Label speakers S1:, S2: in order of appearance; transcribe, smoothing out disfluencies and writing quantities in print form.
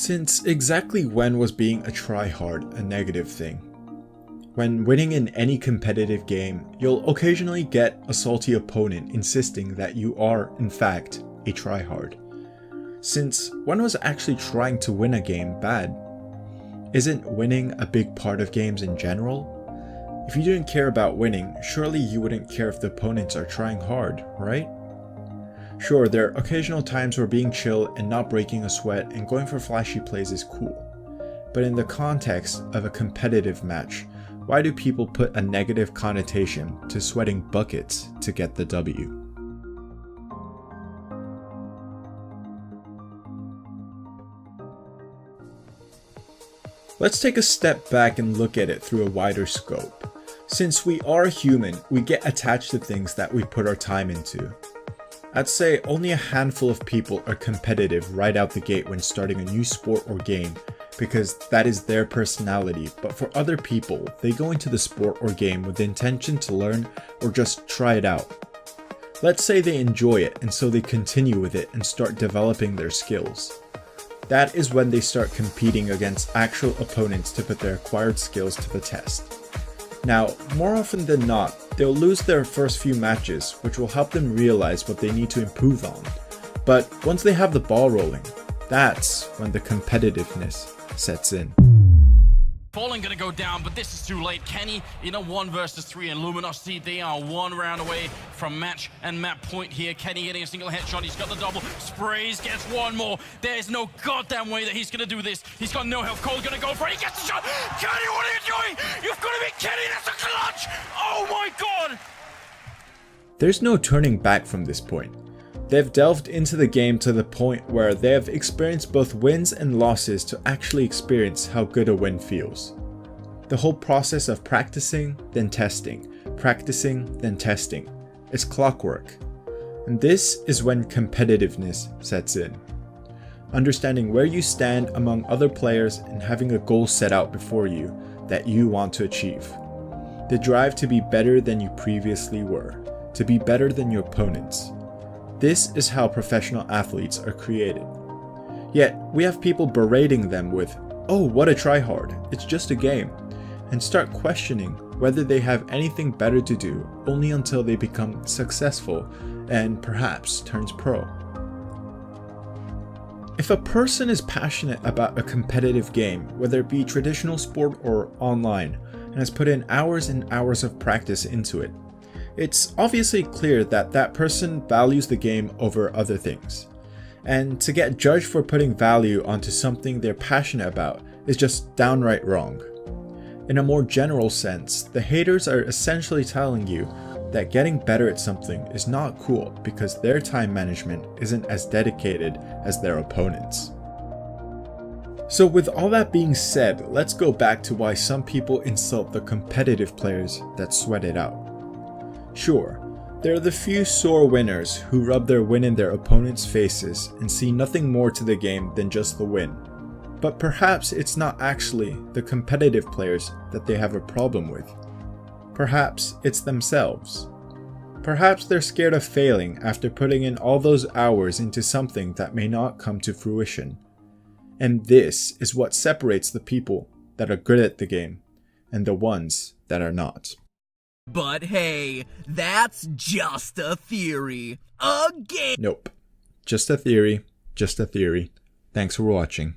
S1: Since exactly when was being a tryhard a negative thing? When winning in any competitive game, you'll occasionally get a salty opponent insisting that you are, in fact, a tryhard. Since when was actually trying to win a game bad? Isn't winning a big part of games in general? If you didn't care about winning, surely you wouldn't care if the opponents are trying hard, right? Sure, there are occasional times where being chill and not breaking a sweat and going for flashy plays is cool. But in the context of a competitive match, why do people put a negative connotation to sweating buckets to get the W? Let's take a step back and look at it through a wider scope. Since we are human, we get attached to things that we put our time into. I'd say only a handful of people are competitive right out the gate when starting a new sport or game because that is their personality, but for other people, they go into the sport or game with the intention to learn or just try it out. Let's say they enjoy it and so they continue with it and start developing their skills. That is when they start competing against actual opponents to put their acquired skills to the test. Now, more often than not, they'll lose their first few matches, which will help them realize what they need to improve on. But once they have the ball rolling, that's when the competitiveness sets in.
S2: Fallen gonna go down, but this is too late. Kenny in a 1 versus 3, and Luminosity, they are 1 round away from match and map point here. Kenny getting a single headshot, he's got the double. Sprays, gets one more. There's no goddamn way that he's gonna do this. He's got no health. Cole's gonna go for it, he gets the shot! Kenny, what are you doing? You've got to be Kenny, that's a clutch! Oh my god!
S1: There's no turning back from this point. They've delved into the game to the point where they have experienced both wins and losses to actually experience how good a win feels. The whole process of practicing, then testing, practicing, then testing, is clockwork. And this is when competitiveness sets in. Understanding where you stand among other players and having a goal set out before you that you want to achieve. The drive to be better than you previously were, to be better than your opponents. This is how professional athletes are created. Yet, we have people berating them with, "Oh, what a tryhard, it's just a game," and start questioning whether they have anything better to do only until they become successful and perhaps turns pro. If a person is passionate about a competitive game, whether it be traditional sport or online, and has put in hours and hours of practice into it, it's obviously clear that that person values the game over other things. And to get judged for putting value onto something they're passionate about is just downright wrong. In a more general sense, the haters are essentially telling you that getting better at something is not cool because their time management isn't as dedicated as their opponents. So with all that being said, let's go back to why some people insult the competitive players that sweat it out. Sure, there are the few sore winners who rub their win in their opponents' faces and see nothing more to the game than just the win. But perhaps it's not actually the competitive players that they have a problem with. Perhaps it's themselves. Perhaps they're scared of failing after putting in all those hours into something that may not come to fruition. And this is what separates the people that are good at the game and the ones that are not.
S3: But hey, that's just a theory. Again.
S1: Nope. Just a theory. Just a theory. Thanks for watching.